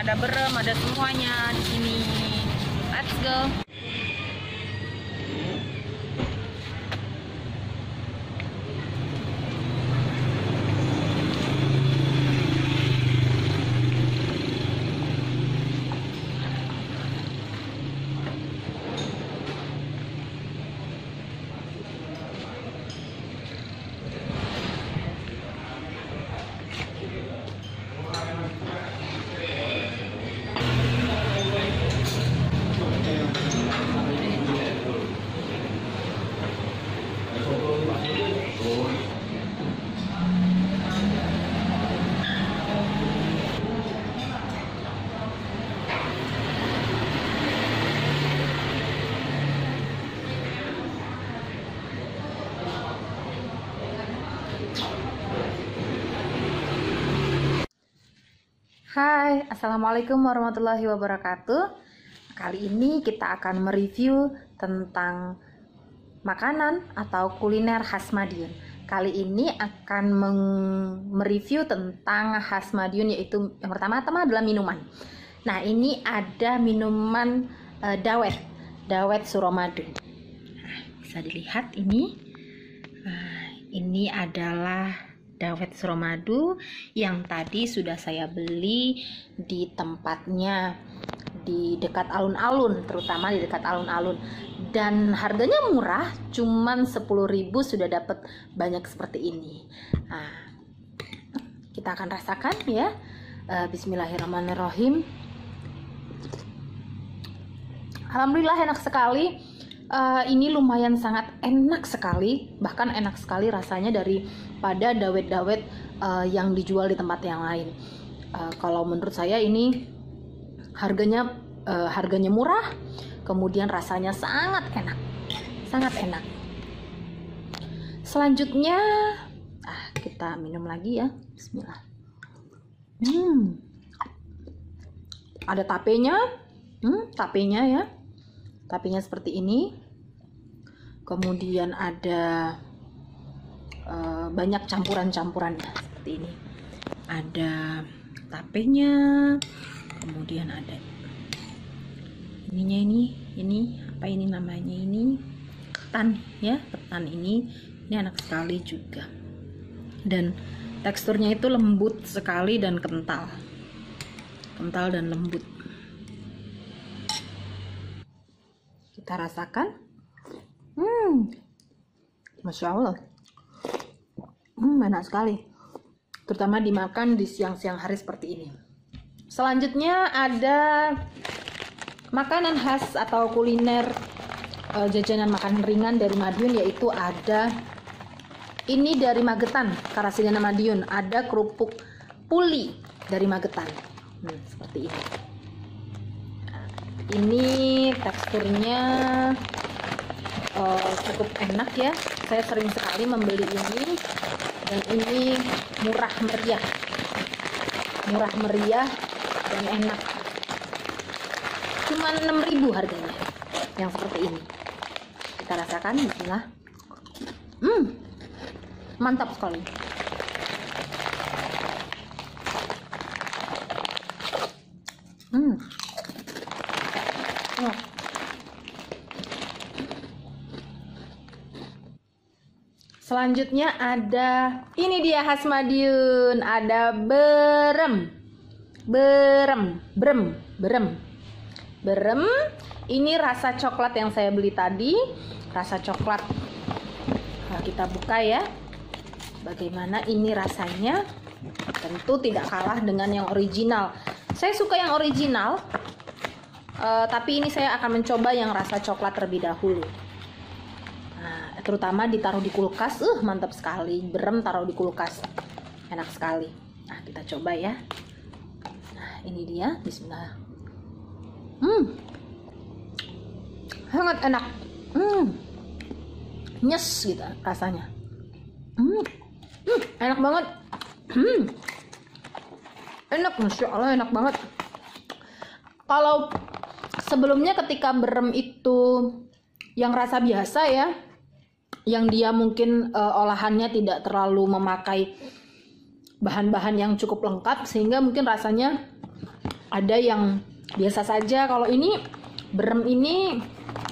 ada berem, ada semuanya di sini. Let's go. Hai, Assalamualaikum warahmatullahi wabarakatuh. Kali ini kita akan mereview tentang makanan atau kuliner khas Madiun. Kali ini akan mereview tentang khas Madiun, yaitu yang pertama-tama adalah minuman. Nah, ini ada minuman dawet Suramadu. Nah, bisa dilihat ini. Ini adalah dawet Suramadu yang tadi sudah saya beli di tempatnya di dekat alun-alun, terutama di dekat alun-alun, dan harganya murah, cuman 10.000 sudah dapat banyak seperti ini. Nah, kita akan rasakan ya. Bismillahirrahmanirrahim. Alhamdulillah enak sekali. Ini lumayan sangat enak sekali, bahkan enak sekali rasanya daripada dawet-dawet yang dijual di tempat yang lain. Kalau menurut saya ini harganya murah, kemudian rasanya sangat enak. Selanjutnya kita minum lagi ya. Bismillah. Ada tapenya, ya. Tapenya seperti ini. Kemudian ada banyak campuran-campurannya seperti ini. Ada tapenya, kemudian ada ininya, ini apa ini namanya, ini ketan ya, ketan ini enak sekali juga. Dan teksturnya itu lembut sekali dan kental dan lembut. Kita rasakan. Masya Allah, enak sekali, terutama dimakan di siang-siang hari seperti ini. Selanjutnya ada makanan khas atau kuliner jajanan makanan ringan dari Madiun, yaitu ada ini dari Magetan, Karasidenan Madiun. Ada kerupuk puli dari Magetan, seperti ini. Ini teksturnya cukup enak ya. Saya sering sekali membeli ini, dan ini murah meriah dan enak. Cuma 6.000 harganya yang seperti ini. Kita rasakan, bismillah. Mantap sekali. Selanjutnya ada, ini dia khas Madiun, ada berem. Ini rasa coklat yang saya beli tadi, rasa coklat. Nah, kita buka ya. Bagaimana ini rasanya? Tentu tidak kalah dengan yang original. Saya suka yang original, tapi ini saya akan mencoba yang rasa coklat terlebih dahulu. Terutama ditaruh di kulkas, mantap sekali. Berem taruh di kulkas, enak sekali. Nah, kita coba ya. Nah, ini dia, bismillah. Sangat enak. Nyes gitu rasanya. Enak banget. Enak, Masya Allah, enak banget. Kalau sebelumnya ketika berem itu yang rasa biasa ya, yang dia mungkin olahannya tidak terlalu memakai bahan-bahan yang cukup lengkap, sehingga mungkin rasanya ada yang biasa saja. Kalau ini berem ini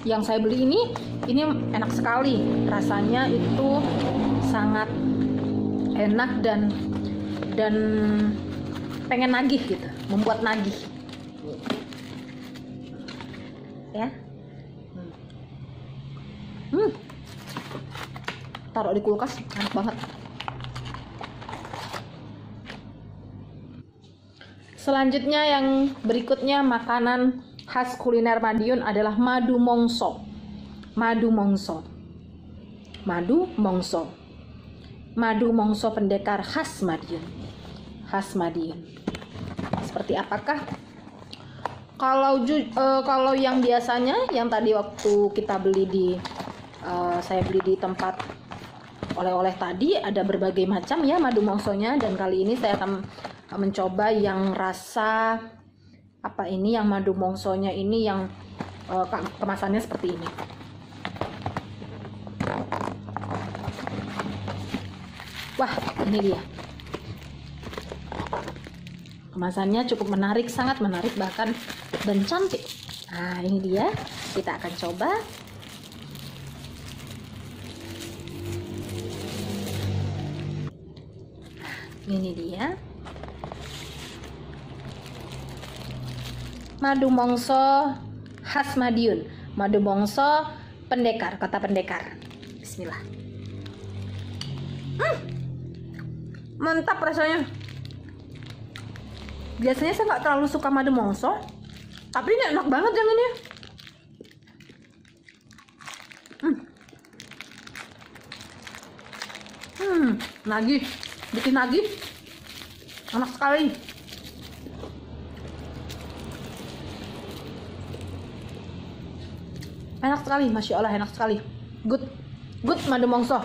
yang saya beli ini enak sekali, rasanya itu sangat enak dan pengen nagih gitu, membuat nagih ya. Taruh di kulkas enak banget. Selanjutnya yang berikutnya makanan khas kuliner Madiun adalah madu mongso. Madu mongso. Madu mongso. Madu mongso pendekar khas Madiun. Khas Madiun. Seperti apakah? Kalau yang biasanya yang tadi waktu kita beli di saya beli di tempat oleh-oleh tadi ada berbagai macam ya madu mongsonya, dan kali ini saya akan mencoba yang rasa apa ini, yang madu mongsonya ini yang kemasannya seperti ini. Wah, ini dia. Kemasannya cukup menarik, sangat menarik bahkan, dan cantik. Nah, ini dia. Kita akan coba. Ini dia. Madu mongso khas Madiun. Madu mongso pendekar, kota pendekar. Bismillah. Mantap rasanya. Biasanya saya nggak terlalu suka madu mongso, tapi ini enak banget yang ini. Nagih, bikin nagih, enak sekali. Enak sekali, masya Allah, enak sekali. Good madu mongso.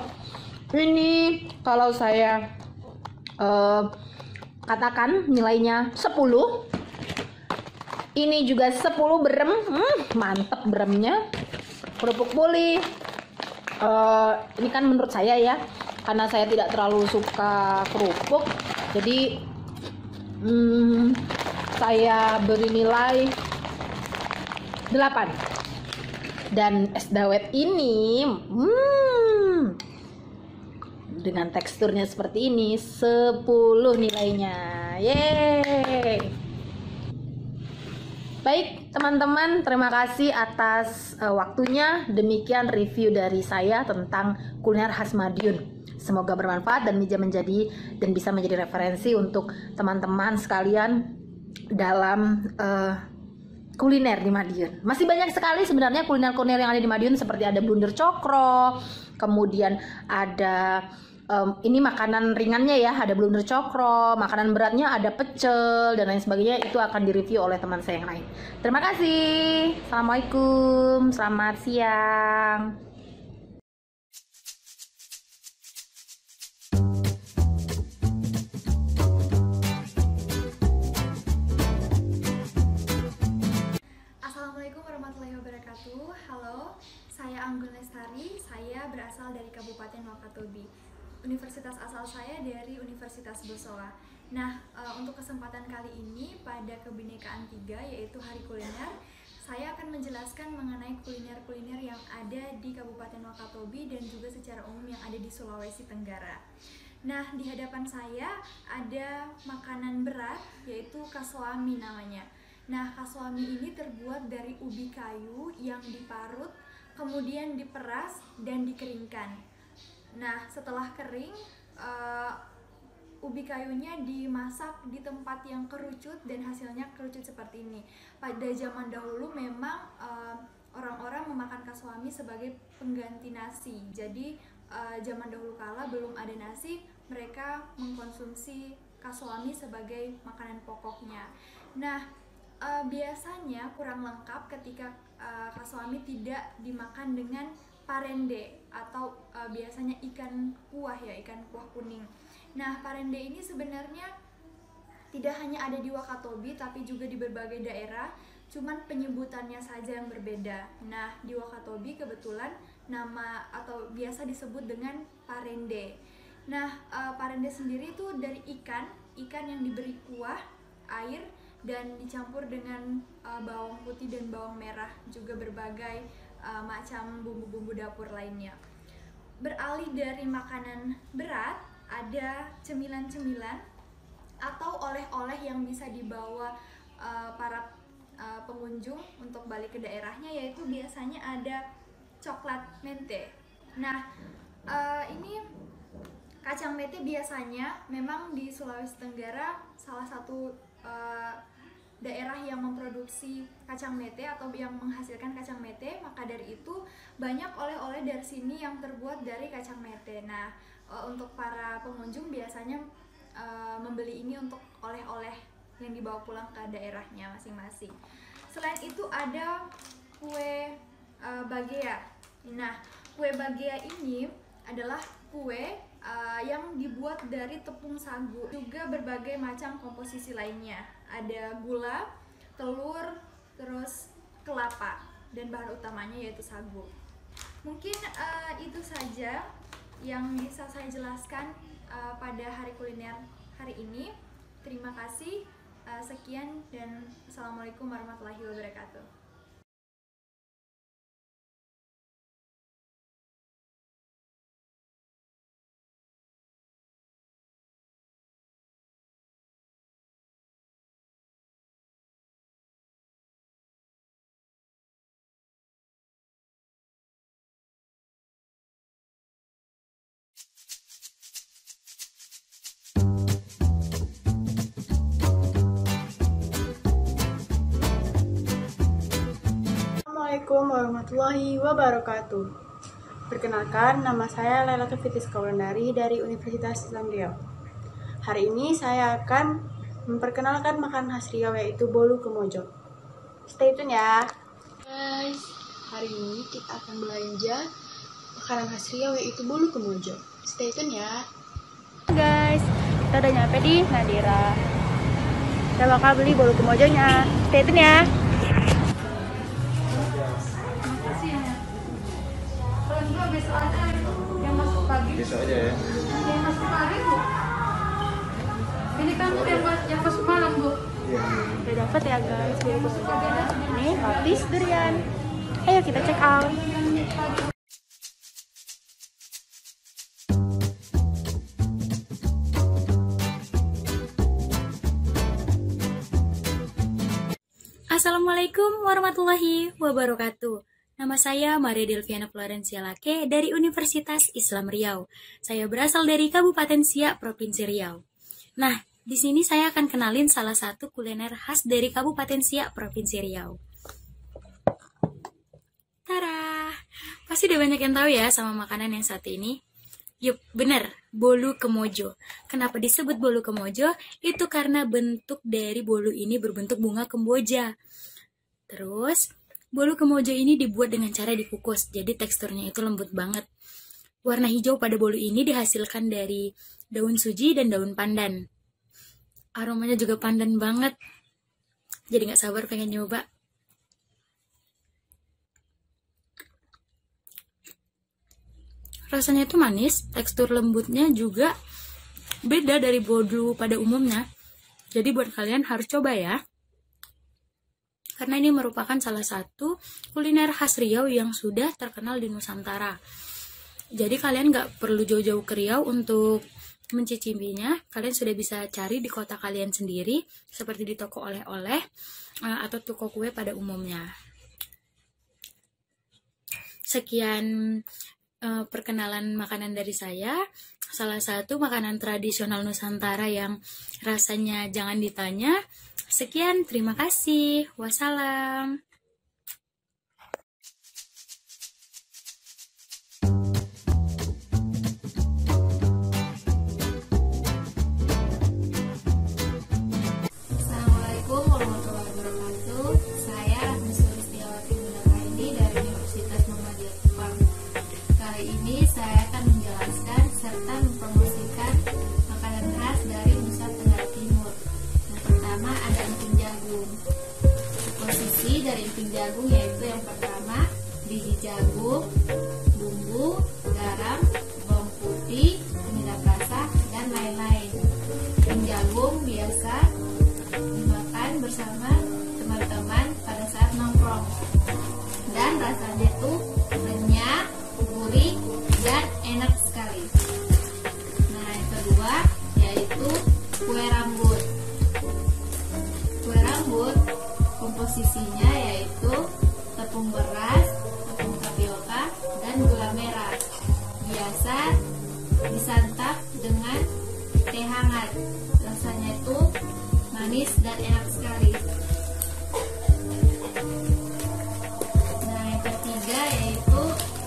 Ini kalau saya katakan nilainya 10. Ini juga 10 berem. Mantep beremnya. Kerupuk buli. Ini kan menurut saya ya, karena saya tidak terlalu suka kerupuk, jadi saya beri nilai 8. Dan es dawet ini dengan teksturnya seperti ini 10 nilainya. Yeay. Baik teman-teman, terima kasih atas waktunya. Demikian review dari saya tentang kuliner khas Madiun. Semoga bermanfaat dan bisa menjadi referensi untuk teman-teman sekalian dalam kuliner di Madiun. Masih banyak sekali sebenarnya kuliner-kuliner yang ada di Madiun, seperti ada blunder cokro, kemudian ada ini makanan ringannya ya, ada blunder cokro, makanan beratnya ada pecel dan lain sebagainya. Itu akan direview oleh teman saya yang lain. Terima kasih. Assalamualaikum, selamat siang. Assalamualaikum warahmatullahi wabarakatuh. Halo, saya Anggun Lestari. Saya berasal dari Kabupaten Wakatobi. Universitas asal saya dari Universitas Bosowa. Nah, untuk kesempatan kali ini pada Kebinekaan 3, yaitu Hari Kuliner, saya akan menjelaskan mengenai kuliner-kuliner yang ada di Kabupaten Wakatobi dan juga secara umum yang ada di Sulawesi Tenggara. Nah, di hadapan saya ada makanan berat, yaitu kaswami namanya. Nah, kaswami ini terbuat dari ubi kayu yang diparut, kemudian diperas dan dikeringkan. Nah, setelah kering, ubi kayunya dimasak di tempat yang kerucut dan hasilnya kerucut seperti ini. Pada zaman dahulu memang orang-orang memakan kaswami sebagai pengganti nasi. Jadi zaman dahulu kala belum ada nasi, mereka mengkonsumsi kaswami sebagai makanan pokoknya. Nah, biasanya kurang lengkap ketika kaswami tidak dimakan dengan parende atau biasanya ikan kuah ya, ikan kuah kuning. Nah, parende ini sebenarnya tidak hanya ada di Wakatobi tapi juga di berbagai daerah, cuman penyebutannya saja yang berbeda. Nah, di Wakatobi kebetulan nama atau biasa disebut dengan parende. Nah, parende sendiri itu dari ikan yang diberi kuah, air, dan dicampur dengan bawang putih dan bawang merah, juga berbagai macam bumbu-bumbu dapur lainnya. Beralih dari makanan berat, ada cemilan-cemilan atau oleh-oleh yang bisa dibawa para pengunjung untuk balik ke daerahnya, yaitu biasanya ada coklat mente. Nah, ini kacang mete biasanya memang di Sulawesi Tenggara salah satu daerah yang memproduksi kacang mete atau yang menghasilkan kacang mete, maka dari itu banyak oleh-oleh dari sini yang terbuat dari kacang mete. Nah, untuk para pengunjung biasanya membeli ini untuk oleh-oleh yang dibawa pulang ke daerahnya masing-masing. Selain itu ada kue bagea. Nah, kue bagea ini adalah kue yang dibuat dari tepung sagu, juga berbagai macam komposisi lainnya. Ada gula, telur, terus kelapa, dan bahan utamanya yaitu sagu. Mungkin itu saja yang bisa saya jelaskan pada hari kuliner hari ini. Terima kasih. Sekian dan Assalamualaikum warahmatullahi wabarakatuh. Assalamualaikum warahmatullahi wabarakatuh. Perkenalkan, nama saya Lailatul Fitis Kaulandari dari Universitas Islam Riau. Hari ini saya akan memperkenalkan makanan khas Riau, yaitu bolu kemojo. Stay tune ya. Guys, hari ini kita akan belanja makanan khas Riau, yaitu bolu kemojo. Stay tune ya. Guys, kita udah nyampe di Nadira. Kita bakal beli bolu kemojonya. Stay tune ya. Besok aja ya. Yang masuk pagi, Bu. Ini kan yang masuk malam, Bu. Iya. Udah dapet ya guys bolu kemojonya. Nih, lapis durian. Ayo kita check out. Assalamualaikum warahmatullahi wabarakatuh. Nama saya Maria Delviana Florencia Lake dari Universitas Islam Riau. Saya berasal dari Kabupaten Siak, Provinsi Riau. Nah, di sini saya akan kenalin salah satu kuliner khas dari Kabupaten Siak, Provinsi Riau. Tara, pasti udah banyak yang tahu ya sama makanan yang satu ini. Yup, bener, bolu kemojo. Kenapa disebut bolu kemojo? Itu karena bentuk dari bolu ini berbentuk bunga kemboja. Terus, bolu kemojo ini dibuat dengan cara dikukus, jadi teksturnya itu lembut banget. Warna hijau pada bolu ini dihasilkan dari daun suji dan daun pandan. Aromanya juga pandan banget, jadi gak sabar pengen nyoba. Rasanya itu manis, tekstur lembutnya juga beda dari bolu pada umumnya. Jadi buat kalian harus coba ya. Karena ini merupakan salah satu kuliner khas Riau yang sudah terkenal di Nusantara. Jadi kalian gak perlu jauh-jauh ke Riau untuk mencicipinya. Kalian sudah bisa cari di kota kalian sendiri, seperti di toko oleh-oleh atau toko kue pada umumnya. Sekian perkenalan makanan dari saya. Salah satu makanan tradisional Nusantara yang rasanya jangan ditanya. Sekian, terima kasih. Wassalam. Assalamualaikum warahmatullahi wabarakatuh. Saya Rahmi Sulistiawati Munakaini dari Universitas Muhammadiyah Kupang. Kali ini saya akan menjelaskan serta mempromosikan makanan khas dari Nusa Tenggara Timur. Yang pertama ada emping jagung. Komposisi dari emping jagung yaitu yang pertama biji jagung, bumbu, garam, bawang putih, penyedap rasa, dan lain-lain. Emping jagung biasa dimakan bersama rasanya tuh renyah, gurih, dan enak sekali. Nah, yang kedua yaitu kue rambut. Kue rambut komposisinya yaitu tepung beras, tepung tapioka, dan gula merah. Biasa disantap dengan teh hangat. Rasanya itu manis dan enak sekali. Nah, yang ketiga yaitu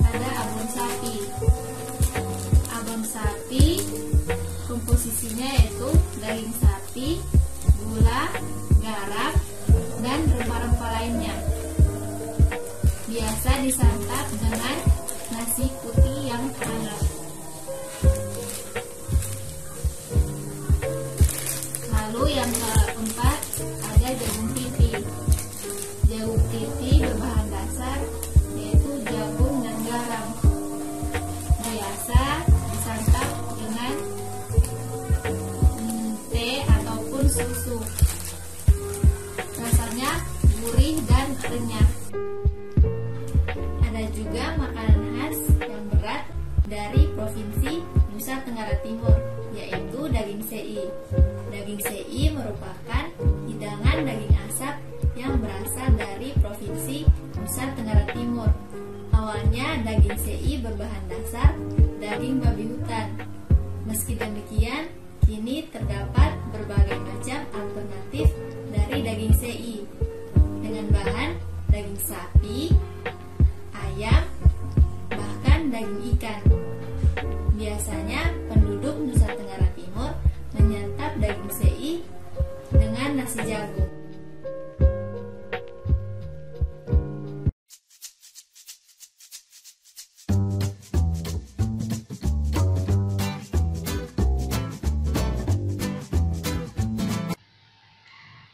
ada abon sapi. Abon sapi komposisinya yaitu daging sapi, gula, garam, dan rempah-rempah lainnya. Biasa disantap dengan nasi putih yang hangat. Lalu yang keempat ada jagung titi. Jagung titi berbahan dasar yaitu jagung dan garam. Biasa disantap dengan teh ataupun susu. Rasanya gurih dan renyah. Ada juga makanan khas yang berat dari Provinsi Nusa Tenggara Timur, yaitu daging sei. Daging sei merupakan hidangan daging asap yang berasal dari Provinsi Nusa Tenggara Timur. Awalnya daging sei berbahan dasar daging babi hutan. Meski demikian, kini terdapat berbagai macam alternatif dari daging sei dengan bahan daging sapi, ayam, bahkan daging ikan. Biasanya penduduk Nusa Tenggara Timur menyantap daging sei dengan nasi jagung.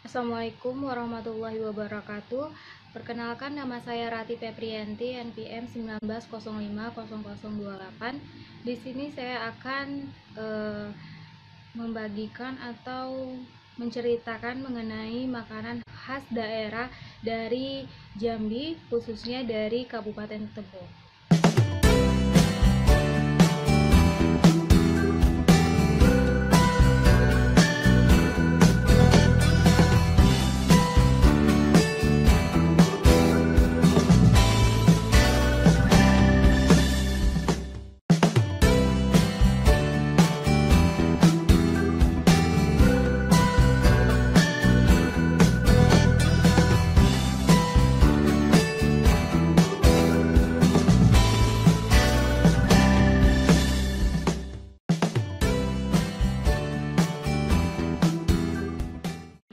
Assalamualaikum warahmatullahi wabarakatuh. Perkenalkan, nama saya Rati Febrianti, NPM 19050028. Di sini saya akan membagikan atau menceritakan mengenai makanan khas daerah dari Jambi, khususnya dari Kabupaten Tebo.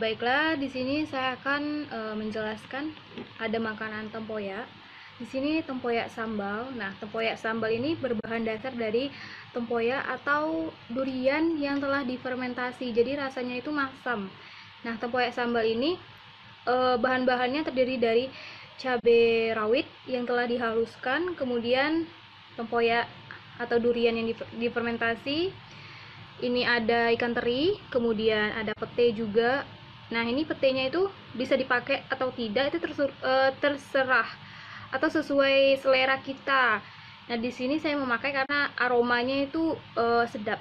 Baiklah, di sini saya akan menjelaskan ada makanan tempoyak. Di sini tempoyak sambal. Nah, tempoyak sambal ini berbahan dasar dari tempoyak atau durian yang telah difermentasi. Jadi rasanya itu masam. Nah, tempoyak sambal ini bahan-bahannya terdiri dari cabai rawit yang telah dihaluskan, kemudian tempoyak atau durian yang difermentasi. Ini ada ikan teri, kemudian ada pete juga. Nah, ini petenya itu bisa dipakai atau tidak, itu terserah atau sesuai selera kita. Nah, di sini saya memakai karena aromanya itu sedap.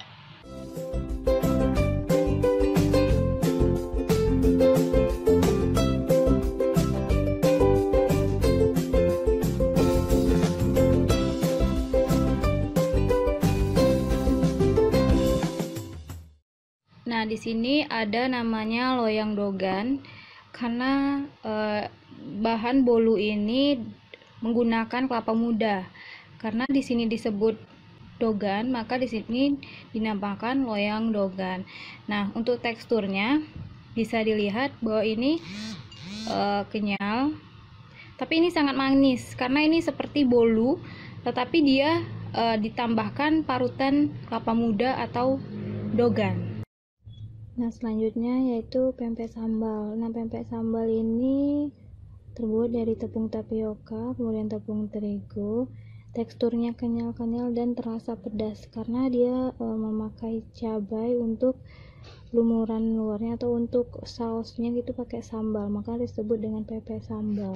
Nah, di sini ada namanya loyang dogan karena bahan bolu ini menggunakan kelapa muda. Karena di sini disebut dogan, maka di sini dinamakan loyang dogan. Nah, untuk teksturnya bisa dilihat bahwa ini kenyal, tapi ini sangat manis karena ini seperti bolu, tetapi dia ditambahkan parutan kelapa muda atau dogan. Nah, selanjutnya yaitu pempek sambal. Nah, pempek sambal ini terbuat dari tepung tapioka, kemudian tepung terigu. Teksturnya kenyal-kenyal dan terasa pedas karena dia memakai cabai untuk lumuran luarnya atau untuk sausnya gitu pakai sambal, maka disebut dengan pempek sambal.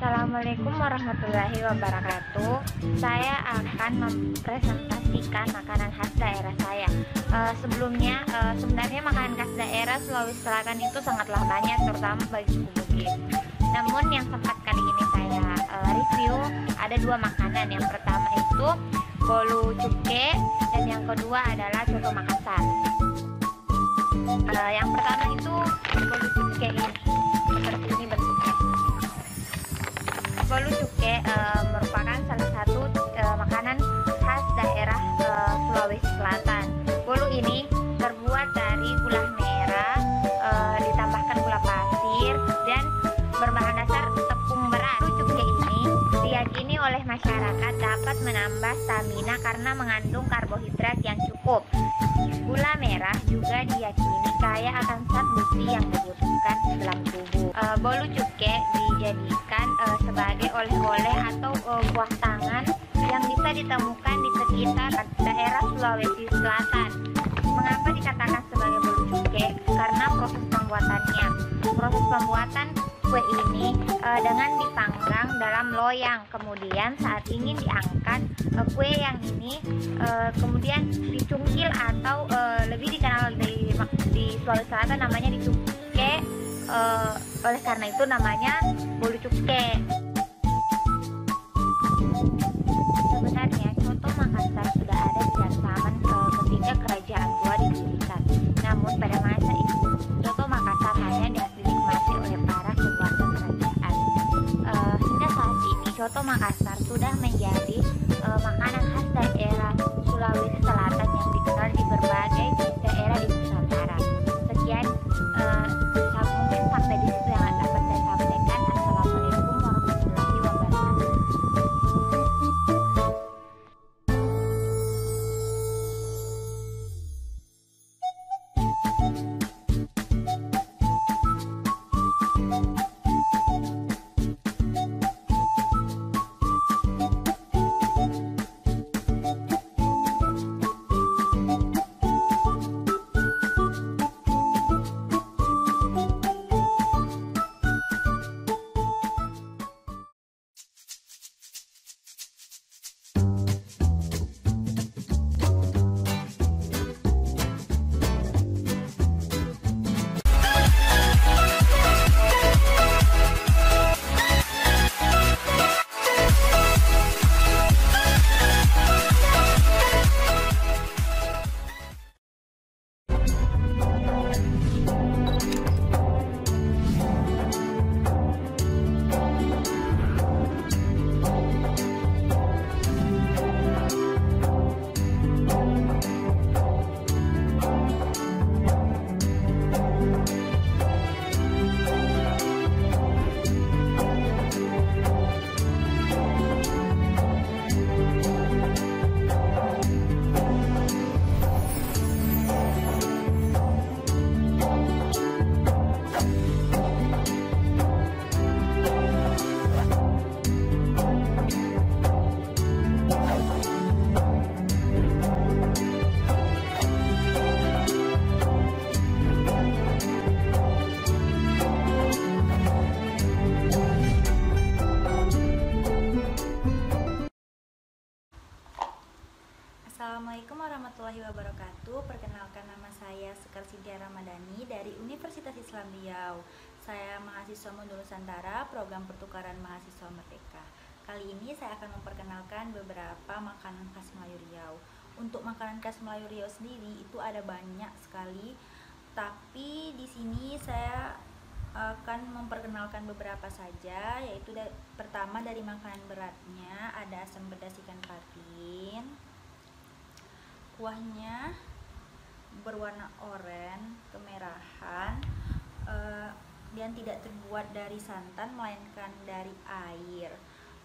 Assalamualaikum warahmatullahi wabarakatuh. Saya akan mempresentasikan makanan khas daerah saya. Sebenarnya makanan khas daerah Sulawesi Selatan itu sangatlah banyak, terutama bagi suku Bugis. Namun yang sempat kali ini saya review ada dua makanan. Yang pertama itu bolu cuke dan yang kedua adalah coto Makassar. Yang pertama itu bolu cuke ini, seperti ini bentuknya. Bolu cuke merupakan salah satu makanan khas daerah Sulawesi Selatan. Bolu ini terbuat dari gula merah, ditambahkan gula pasir dan berbahan dasar tepung beras. Bolu cuke ini diyakini oleh masyarakat dapat menambah stamina karena mengandung karbohidrat yang cukup. Gula merah juga diyakini kaya akan zat besi yang dibutuhkan dalam tubuh. Bolu cuke dijadikan sebagai oleh-oleh atau buah tangan yang bisa ditemukan di sekitar daerah Sulawesi Selatan. Mengapa dikatakan sebagai bolu cuke? Karena proses pembuatannya. Proses pembuatan kue ini dengan dipanggang dalam loyang. Kemudian saat ingin diangkat, kue yang ini kemudian dicungkil atau lebih dikenal di Sulawesi Selatan namanya dicuke. Oleh karena itu namanya bolu cuke. Sebenarnya coto Makassar sudah ada sejak zaman ketika kerajaan Goa didirikan. Namun pada masa itu coto Makassar hanya dinikmati oleh para keluarga kerajaan. Hingga saat ini coto Makassar sudah menjadi makanan khas daerah Sulawesi Selatan yang dikenal di berbagai daerah di Nusantara. Sekian mungkin sampai di situ yang dapat saya sampaikan. Assalamualaikum warahmatullahi wabarakatuh. Assalamualaikum warahmatullahi wabarakatuh. Perkenalkan, nama saya Sekar Sintia Ramadhani dari Universitas Islam Riau. Saya mahasiswa Modul Nusantara, program pertukaran mahasiswa Merdeka. Kali ini saya akan memperkenalkan beberapa makanan khas Melayu Riau. Untuk makanan khas Melayu Riau sendiri itu ada banyak sekali, tapi di sini saya akan memperkenalkan beberapa saja, yaitu pertama dari makanan beratnya ada asam pedas ikan patin. Kuahnya berwarna oranye kemerahan dan tidak terbuat dari santan melainkan dari air,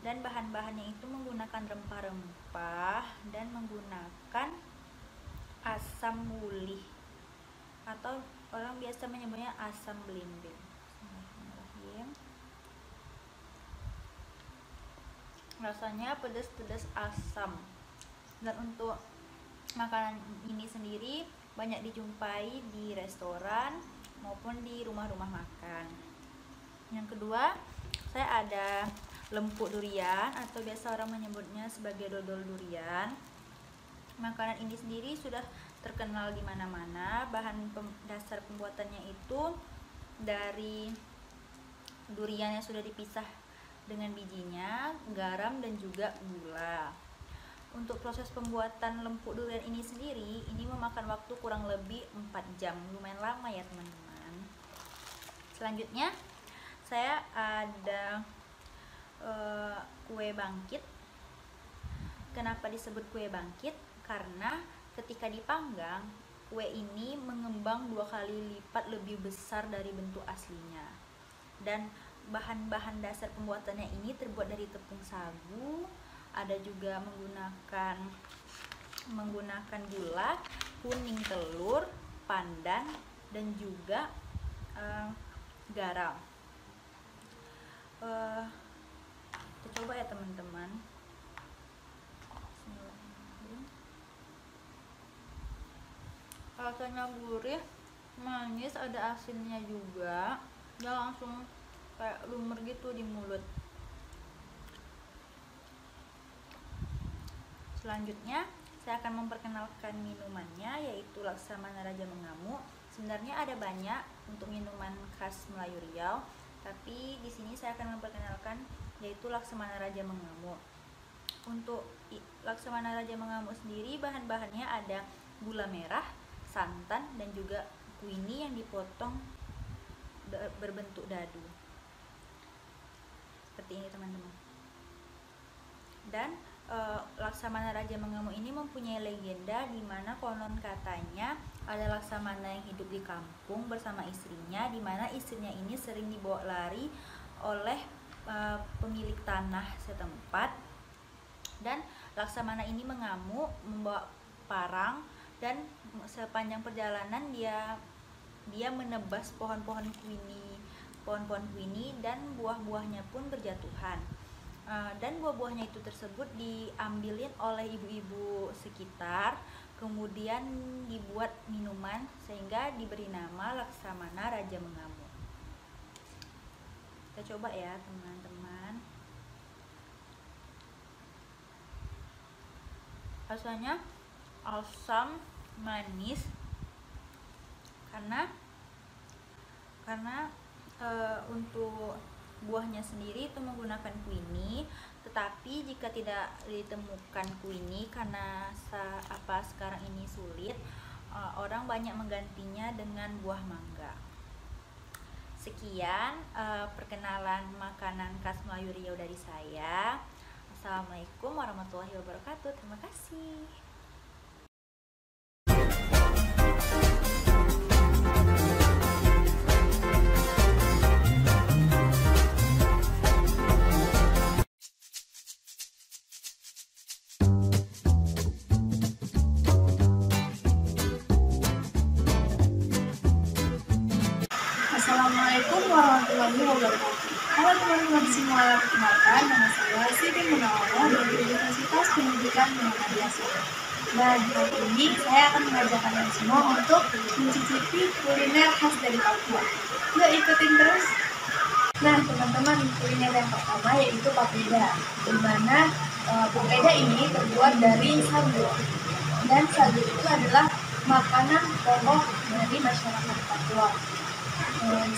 dan bahan-bahannya itu menggunakan rempah-rempah dan menggunakan asam gulih atau orang biasa menyebutnya asam belimbing. Rasanya pedas-pedas asam, dan untuk makanan ini sendiri banyak dijumpai di restoran maupun di rumah-rumah makan. Yang kedua, saya ada lempuk durian atau biasa orang menyebutnya sebagai dodol durian. Makanan ini sendiri sudah terkenal di mana-mana. Bahan dasar pembuatannya itu dari durian yang sudah dipisah dengan bijinya, garam dan juga gula. Untuk proses pembuatan lempuk durian ini sendiri, ini memakan waktu kurang lebih 4 jam. Lumayan lama ya teman-teman. Selanjutnya saya ada kue bangkit. Kenapa disebut kue bangkit? Karena ketika dipanggang, kue ini mengembang 2 kali lipat lebih besar dari bentuk aslinya. Dan bahan-bahan dasar pembuatannya ini terbuat dari tepung sagu, ada juga menggunakan gula, kuning telur, pandan, dan juga garam. Kita coba ya teman-teman. Rasanya gurih, manis, ada asinnya juga. Dia langsung kayak lumer gitu di mulut. Selanjutnya saya akan memperkenalkan minumannya, yaitu Laksamana Raja Mengamuk. Sebenarnya ada banyak untuk minuman khas Melayu Riau, tapi di sini saya akan memperkenalkan yaitu Laksamana Raja Mengamuk. Untuk Laksamana Raja Mengamuk sendiri, bahan-bahannya ada gula merah, santan, dan juga kuini yang dipotong berbentuk dadu. Seperti ini teman-teman. Dan Laksamana Raja Mengamuk ini mempunyai legenda di mana konon katanya ada Laksamana yang hidup di kampung bersama istrinya, di mana istrinya ini sering dibawa lari oleh pemilik tanah setempat. Dan Laksamana ini mengamuk, membawa parang, dan sepanjang perjalanan dia menebas pohon-pohon kuini dan buah-buahnya pun berjatuhan. Dan buah-buahnya itu tersebut diambilin oleh ibu-ibu sekitar, kemudian dibuat minuman sehingga diberi nama Laksamana Raja Mengamuk. Kita coba ya teman-teman. Rasanya asam, manis, karena untuk buahnya sendiri itu menggunakan kuini, tetapi jika tidak ditemukan kuini karena sekarang ini sulit, orang banyak menggantinya dengan buah mangga. Sekian perkenalan makanan khas Melayu Riau dari saya. Assalamualaikum warahmatullahi wabarakatuh. Terima kasih. Assalamualaikum warahmatullahi wabarakatuh. Halo teman-teman semua, perkenalkan nama saya Siti Munawwarah dari Universitas Pendidikan Muhammadiyah Solo. Dan hari ini saya akan mengajak kalian semua untuk mencicipi kuliner khas dari Papua. Yuk ikutin terus. Nah teman-teman, kuliner yang pertama yaitu papeda, di mana papeda ini terbuat dari sagu. Dan sagu itu adalah makanan pokok dari masyarakat Papua.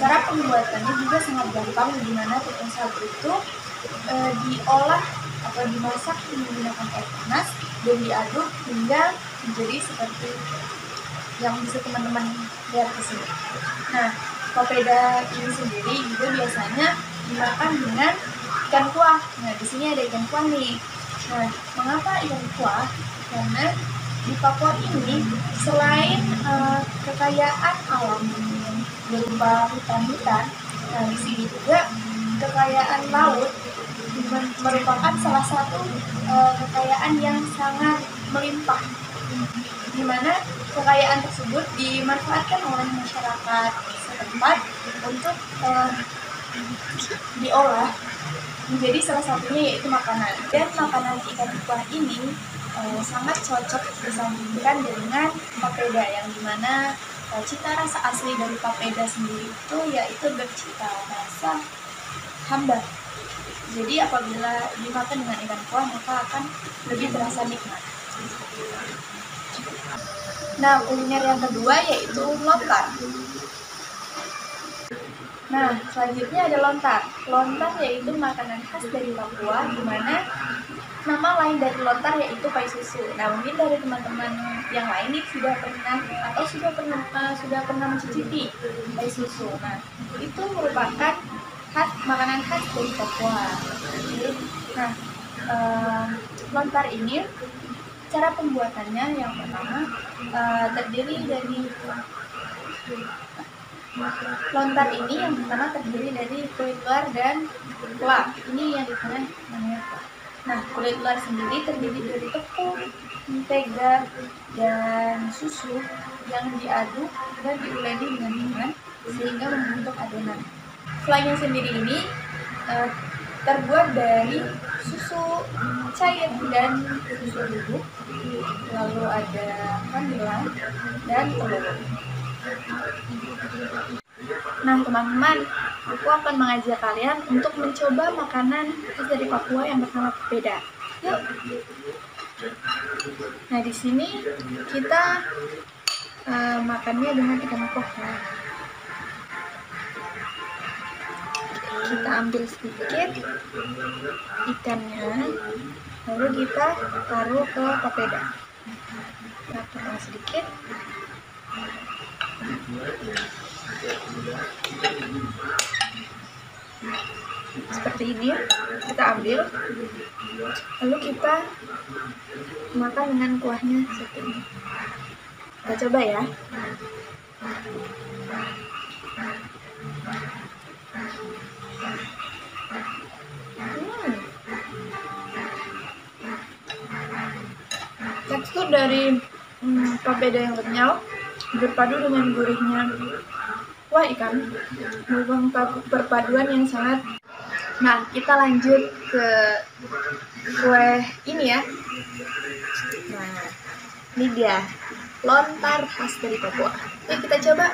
Cara pembuatannya juga sangat gampang, di mana tepung sagu itu diolah atau dimasak menggunakan air panas dan diaduk hingga menjadi seperti yang bisa teman-teman lihat di sini. Nah, papeda ini sendiri juga biasanya dimakan dengan ikan kuah. Nah, di sini ada ikan kuah nih. Nah, mengapa ikan kuah? Karena di Papua ini selain kekayaan alam berupa hutan-hutan, nah di sini juga kekayaan laut merupakan salah satu kekayaan yang sangat melimpah, di mana kekayaan tersebut dimanfaatkan oleh masyarakat setempat untuk diolah menjadi salah satunya yaitu makanan. Dan makanan ikan kuah ini sangat cocok disandingkan dengan papeda, yang dimana cita rasa asli dari papeda sendiri itu yaitu bercita rasa hambar. Jadi apabila dimakan dengan ikan kuah maka akan lebih terasa nikmat. Nah, kuliner yang kedua yaitu lontar. Nah, selanjutnya ada lontar. Lontar yaitu makanan khas dari Papua, di mana nama lain dari lontar yaitu pai susu. Nah, mungkin dari teman-teman yang lain nih sudah pernah mencicipi pai susu. Nah, itu merupakan makanan khas dari Papua. Nah, lontar ini cara pembuatannya yang pertama terdiri dari lontar ini yang pertama terdiri dari kulit luar dan kuah. Ini yang di tengah namanya kuah. Nah, kulit luar sendiri terdiri dari tepung, mentega, dan susu yang diaduk dan diuleni dengan tangan sehingga membentuk adonan. Flynya sendiri ini terbuat dari susu cair dan susu bubuk, lalu ada vanila dan telur. Nah teman-teman, aku akan mengajak kalian untuk mencoba makanan khas dari Papua yang sangat berbeda. Yuk. Nah di sini kita makannya dengan ikan kok. Kita ambil sedikit ikannya, lalu kita taruh ke papeda. Kita potong sedikit. Seperti ini, kita ambil, lalu kita makan dengan kuahnya seperti ini. Kita coba ya. Tekstur dari papeda yang kenyal berpadu dengan gurihnya kuah ikan, merupakan perpaduan yang sangat. Nah, kita lanjut ke kue ini ya. Nah, ini dia lontar khas dari Papua. Yuk kita coba.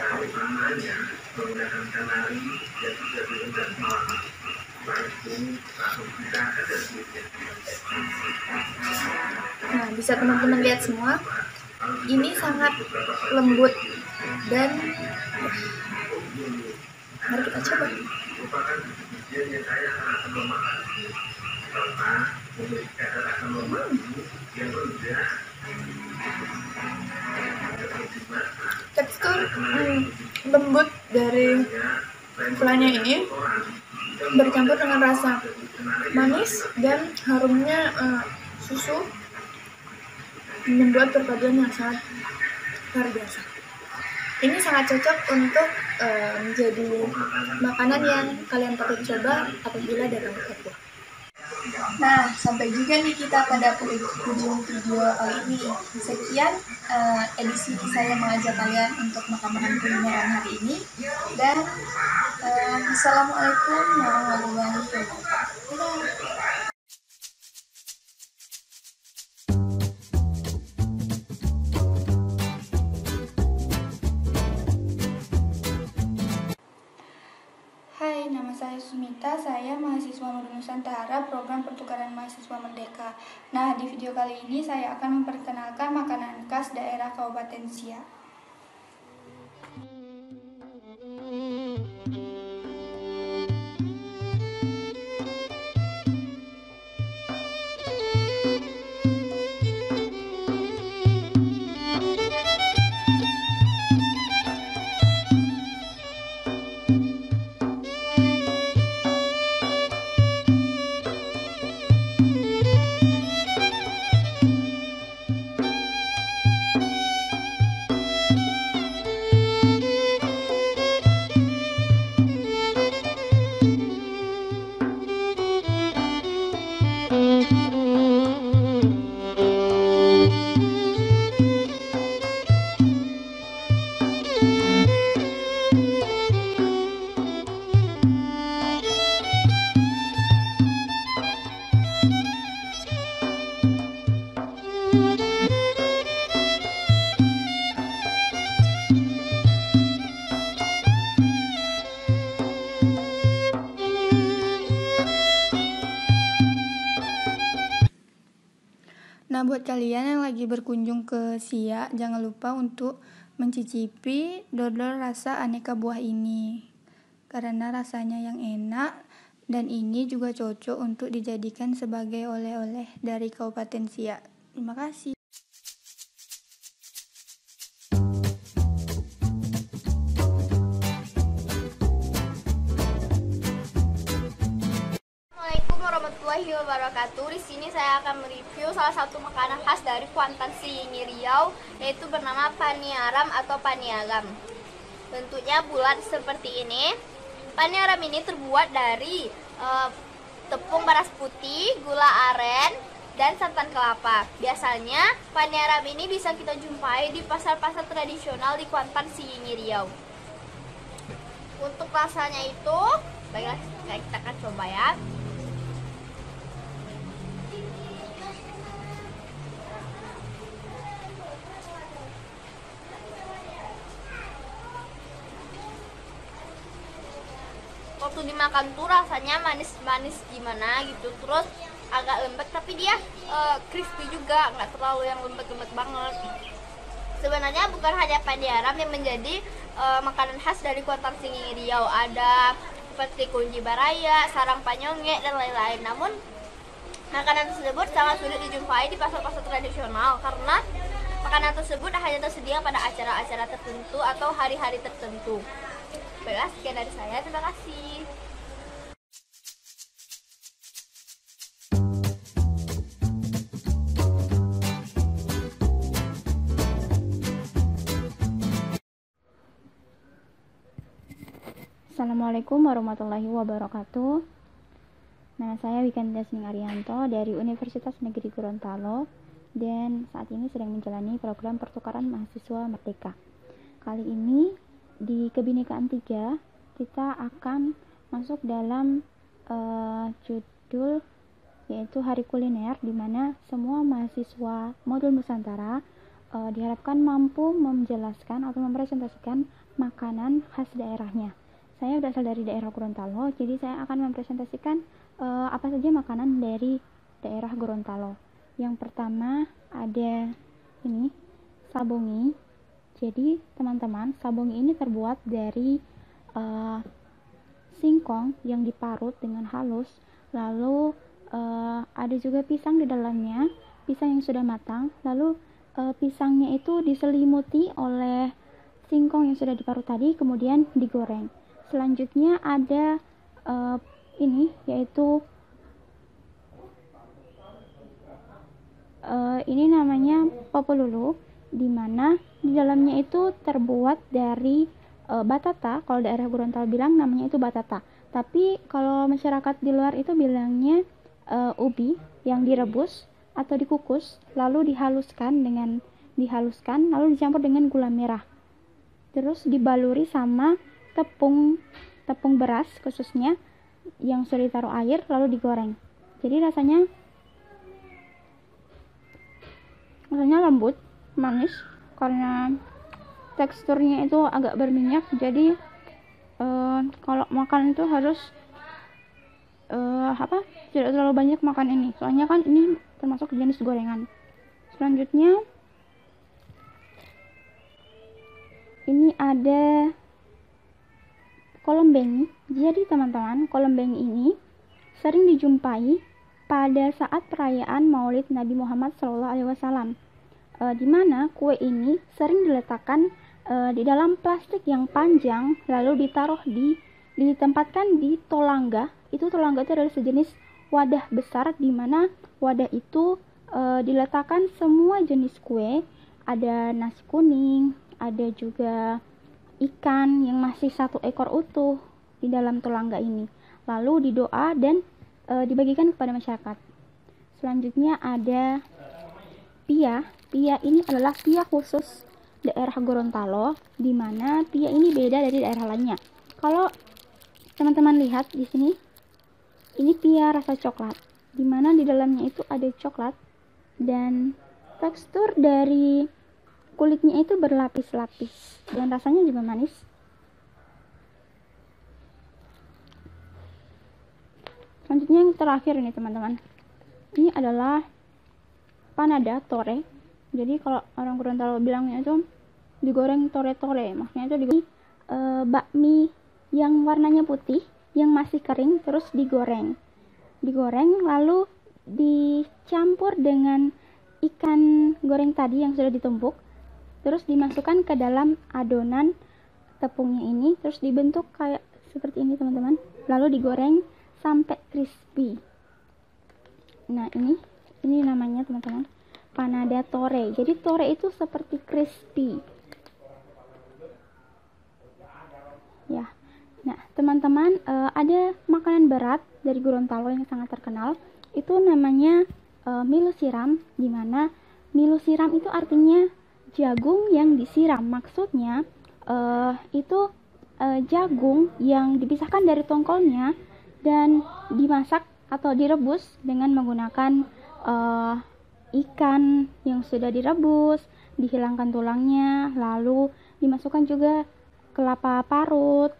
Nah, bisa teman-teman lihat semua. Ini sangat lembut dan mari kita coba. Tekstur lembut dari kulanya ini bercampur dengan rasa manis dan harumnya susu, membuat perpaduan yang sangat luar biasa. Ini sangat cocok untuk menjadi makanan yang kalian patut coba apabila datang ke Papua. Nah, sampai juga nih kita pada ujung video kali ini. Sekian edisi saya mengajak kalian untuk makan-makan kulineran hari ini. Dan Assalamualaikum warahmatullahi wabarakatuh. Dadah. Hai, nama saya Sumita, saya mahasiswa Muda Nusantara program pertukaran mahasiswa Merdeka. Nah, di video kali ini saya akan memperkenalkan makanan khas daerah Kabupaten Siak. Nah, buat kalian yang lagi berkunjung ke Siak, jangan lupa untuk mencicipi dodol rasa aneka buah ini. Karena rasanya yang enak dan ini juga cocok untuk dijadikan sebagai oleh-oleh dari Kabupaten Siak. Terima kasih. Assalamualaikum warahmatullahi wabarakatuh. Di sini saya akan mereview salah satu makanan khas dari Kuantan Siyingi Riau, yaitu bernama paniaram atau paniagam. Bentuknya bulat seperti ini. Paniaram ini terbuat dari tepung beras putih, gula aren, dan santan kelapa. Biasanya paniaram ini bisa kita jumpai di pasar-pasar tradisional di Kuantan Siyingi Riau. Untuk rasanya itu, baiklah kita akan coba ya. Waktu dimakan tuh rasanya manis-manis gimana gitu, terus agak lembek tapi dia crispy juga, nggak terlalu yang lembek-lembek banget. Sebenarnya bukan hanya paniaram yang menjadi makanan khas dari Kuantan Siyingi Riau, ada seperti kunci baraya, sarang panyonge, dan lain-lain. Namun makanan tersebut sangat sulit dijumpai di pasar-pasar tradisional karena makanan tersebut hanya tersedia pada acara-acara tertentu atau hari-hari tertentu. Baiklah, sekian dari saya. Terima kasih. Assalamualaikum warahmatullahi wabarakatuh. Nama saya Wikanda Sning Arianto dari Universitas Negeri Gorontalo dan saat ini sedang menjalani program pertukaran mahasiswa Merdeka. Kali ini di Kebinekaan 3 kita akan masuk dalam judul yaitu Hari Kuliner, di mana semua mahasiswa modul Nusantara diharapkan mampu menjelaskan atau mempresentasikan makanan khas daerahnya. Saya berasal dari daerah Gorontalo, jadi saya akan mempresentasikan apa saja makanan dari daerah Gorontalo. Yang pertama ada ini, sabongi. Jadi teman-teman, sabongi ini terbuat dari singkong yang diparut dengan halus, lalu ada juga pisang di dalamnya, pisang yang sudah matang, lalu pisangnya itu diselimuti oleh singkong yang sudah diparut tadi, kemudian digoreng. Selanjutnya ada ini, yaitu ini namanya popolulu, di mana di dalamnya itu terbuat dari batata. Kalau daerah Gorontalo bilang namanya itu batata, tapi kalau masyarakat di luar itu bilangnya ubi yang direbus atau dikukus lalu dihaluskan lalu dicampur dengan gula merah, terus dibaluri sama tepung beras khususnya yang sudah ditaruh air lalu digoreng. Jadi rasanya lembut, manis, karena teksturnya itu agak berminyak. Jadi kalau makan itu harus tidak terlalu banyak makan ini, soalnya kan ini termasuk jenis gorengan. Selanjutnya ini ada kolombengi. Jadi teman-teman, kolombengi ini sering dijumpai pada saat perayaan Maulid Nabi Muhammad SAW. Di mana kue ini sering diletakkan di dalam plastik yang panjang, lalu ditempatkan di tolangga. Tolangga itu adalah sejenis wadah besar, di mana wadah itu diletakkan semua jenis kue. Ada nasi kuning, ada juga ikan yang masih satu ekor utuh di dalam tolangga ini. Lalu didoa dan dibagikan kepada masyarakat. Selanjutnya ada pia. Pia ini adalah pia khusus daerah Gorontalo, di mana pia ini beda dari daerah lainnya. Kalau teman-teman lihat di sini, ini pia rasa coklat, di mana di dalamnya itu ada coklat dan tekstur dari kulitnya itu berlapis-lapis dan rasanya juga manis. Selanjutnya yang terakhir ini teman-teman, ini adalah panada tore. Jadi kalau orang Gorontalo bilangnya itu digoreng tore-tore, maksudnya itu digoreng bakmi yang warnanya putih yang masih kering terus digoreng lalu dicampur dengan ikan goreng tadi yang sudah ditumbuk, terus dimasukkan ke dalam adonan tepungnya ini, terus dibentuk kayak seperti ini teman-teman, lalu digoreng sampai crispy. Nah ini namanya teman-teman panada tore. Jadi tore itu seperti crispy ya. Nah teman-teman, ada makanan berat dari Gorontalo yang sangat terkenal, itu namanya milo siram, dimana milo siram itu artinya jagung yang disiram. Maksudnya itu jagung yang dipisahkan dari tongkolnya dan dimasak atau direbus dengan menggunakan ikan yang sudah direbus, dihilangkan tulangnya, lalu dimasukkan juga kelapa parut,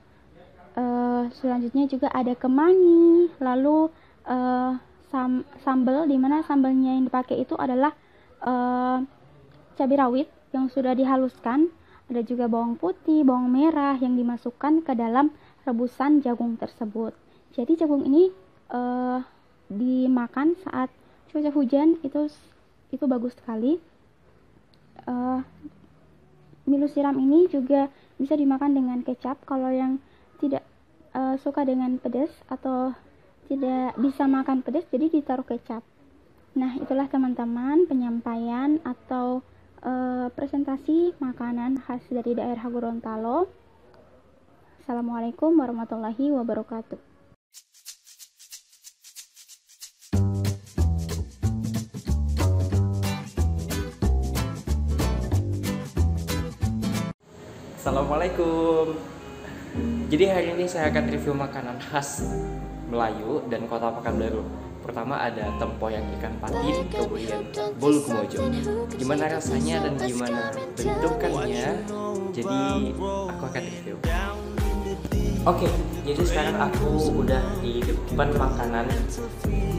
selanjutnya juga ada kemangi, lalu sambal, dimana sambalnya yang dipakai itu adalah cabai rawit yang sudah dihaluskan, ada juga bawang putih, bawang merah yang dimasukkan ke dalam rebusan jagung tersebut. Jadi jagung ini dimakan saat cuaca hujan itu bagus sekali. Milo siram ini juga bisa dimakan dengan kecap. Kalau yang tidak suka dengan pedas atau tidak bisa makan pedas, jadi ditaruh kecap. Nah itulah teman-teman penyampaian atau presentasi makanan khas dari daerah Gorontalo. Assalamualaikum warahmatullahi wabarakatuh. Assalamualaikum. Jadi hari ini saya akan review makanan khas Melayu dan Kota Pekanbaru. Pertama ada tempoyak ikan patin, kemudian bolu kemojo. Gimana rasanya dan gimana bentukannya? Jadi aku akan review. Oke, jadi sekarang aku udah di depan makanan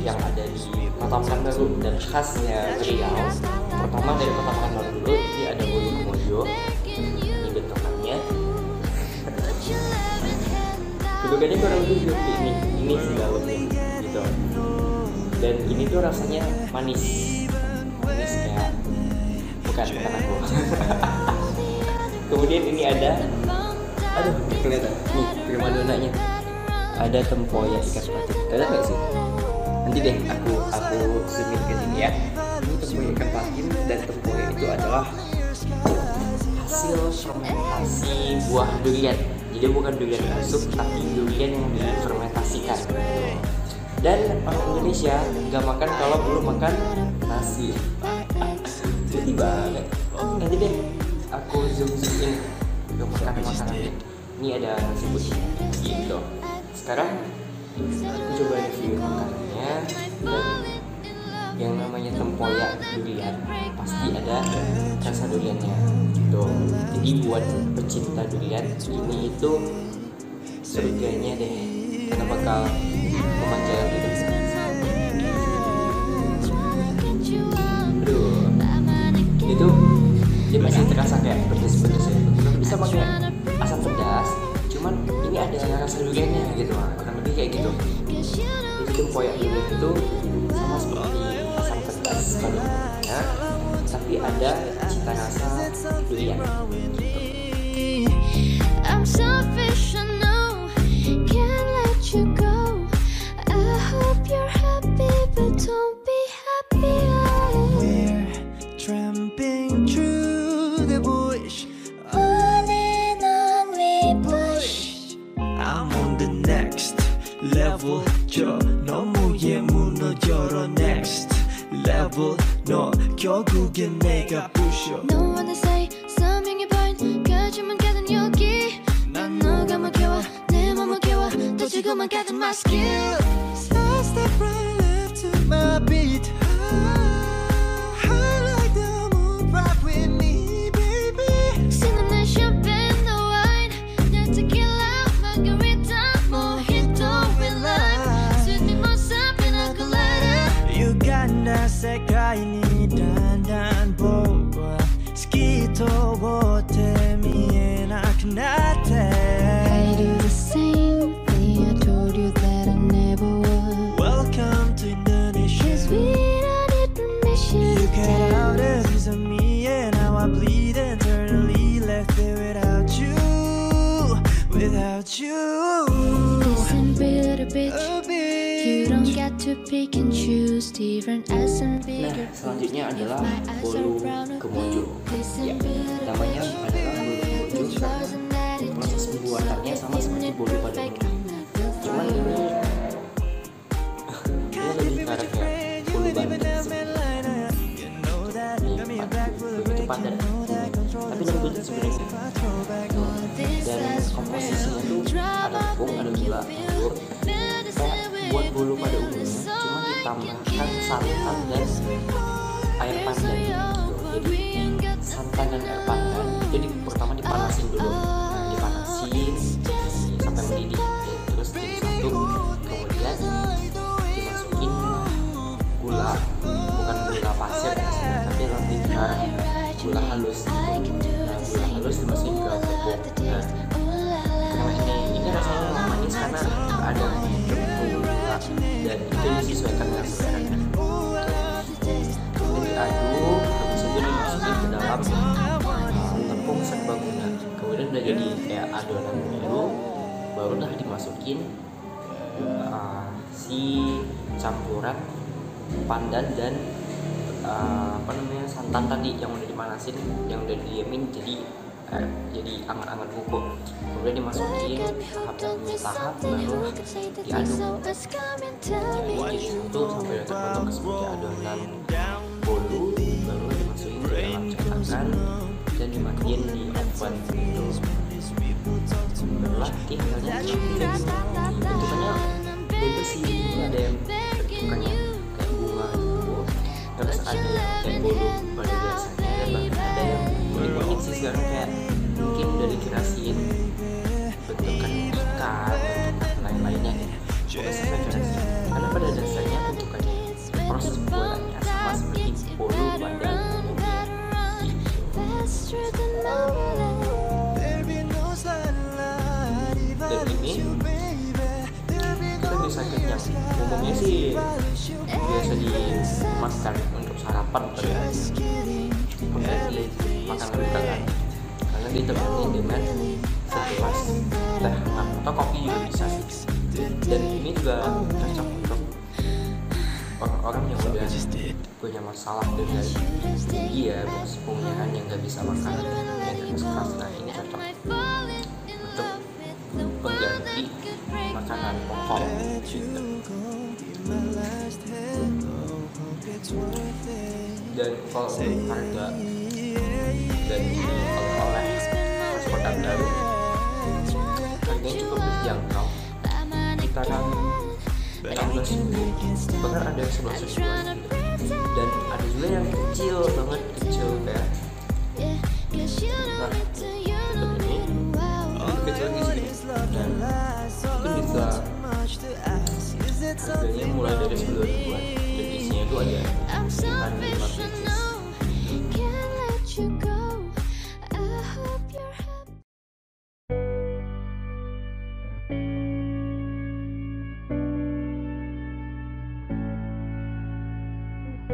yang ada di Kota Pekanbaru dan khasnya Riau. Pertama dari Kota Pekanbaru dulu, ini ada bolu kemojo. Ini bentukannya. Bentukannya kurang lebih seperti ini sih dalamnya gitu. Dan ini tuh rasanya manis kayak bukan aku. Kemudian ini ada, aduh kelihatan nih primadonanya, ada tempoyak ikan patin. Kelihatan nggak sih? Nanti deh aku zoomin ke sini ya. Ini tempoyak ikan patin, dan tempoyak itu adalah hasil fermentasi buah durian. Jadi bukan durian busuk, tapi durian yang difermentasikan. Dan orang Indonesia nggak makan kalau belum makan nasi. Jadi banget. Nanti deh aku zoom-in ke makanannya. Ini ada nasi putih gitu. Sekarang aku coba review makanannya. Dan yang namanya tempoyak durian pasti ada rasa duriannya gitu. Jadi buat pecinta durian, ini itu surganya deh, karena bakal memanjakan gitu. Aduh, itu dia masih terasa kayak pedas-pedas ya. Bisa pakai asam pedas, cuman ini ada rasa duriannya gitu, kurang lebih kayak gitu. Jadi tempoyak durian itu sama seperti asam pedas pada umumnya, tapi ada cita rasa durian gitu. I'm selfish, I know, can't let you go. I hope you're happy, but don't be happy. We're tramping through the bush, on and on we push. I'm on the next level, 저 너무에 무너져라. Next level, 너 결국엔 내가 부셔. No one to say something about 가지만 가든 여기 난 너가 막혀와 내 맘을 깨워 또 지금은 가진 my skill. Start step right left to my beat. I like the moon right with me, baby. Singing the champagne, the wine, the tequila, margarita, mojito with lime. Sweet me more up in a collider. You got that世界に Nah, selanjutnya adalah bolu kemojo. Ya, namanya adalah bolu kemojo karena proses pembuatannya sama seperti bolu pada umumnya. Cuman ini lebih ke arah kayak bolu bandeng sebenarnya. Begitu padat, tapi lembut sebenarnya. Dan komposisinya tuh ada tepung, ada gula, telur. Kayak buat bolu pada umumnya, cuma ditambahkan santan dan air pandan gitu. Jadi santan dan air pandan jadi pertama dipanasin dulu, dipanasin sampai mendidih, terus diaduk, kemudian dimasukin gula, bukan gula pasir tapi lebih ke arah gula halus. Nah, gula halus dimasukin ke tepung. Nah, karena ini rasanya manis karena ada tepung gula dan itu disesuaikan dengan seleranya. Diaduk, habis itu dimasukin ke dalam tepung serbaguna. Kemudian udah jadi kayak adonan biru, barulah dimasukin si campuran pandan dan santan tadi yang udah dimanasin, yang udah didiemin jadi anget-anget kuku. Kemudian dimasukin tahap demi tahap, baru diaduk jadi satu sampai terbentuk seperti adonan bolu, baru dimasukin ke dalam cetakan dan dimatiin di oven gitu. Barulah tinggal dicetak. Bentukannya bebas sih, ini ada yang bentukannya kayak bunga gitu, terus ada yang kayak bolu pada biasanya, dan bahkan ada yang unik-unik sih sekarang, kayak mungkin udah dikreasiin bentukan ikan, bentukan lain-lainnya udah sampai kreasi, karena pada dasarnya bentukannya proses pembuatannya sama seperti bolu pada umumnya gitu. Dan ini kita bisa kenyang. Umumnya sih biasa dimakan untuk sarapan pada pengganti makanan berat, karena ditemani dengan segelas teh hangat atau kopi juga bisa sih. Dan ini juga cocok untuk orang-orang yang udah punya masalah dengan gigi ya, pengunyaan yang nggak bisa makan yang keras. Nah, ini cocok untuk pengganti makanan pokok gitu. Dan kalau untuk harga dan oleh-oleh transportan baru, harganya cukup terjangkau, kisaran 16.000, bahkan ada 11.000 gitu. Dan ada juga yang kecil banget, kecil kayak untuk ini kecil di sini, dan itu bisa harganya mulai dari 10 ribuan, dan isinya itu ada sekitar 5 pieces.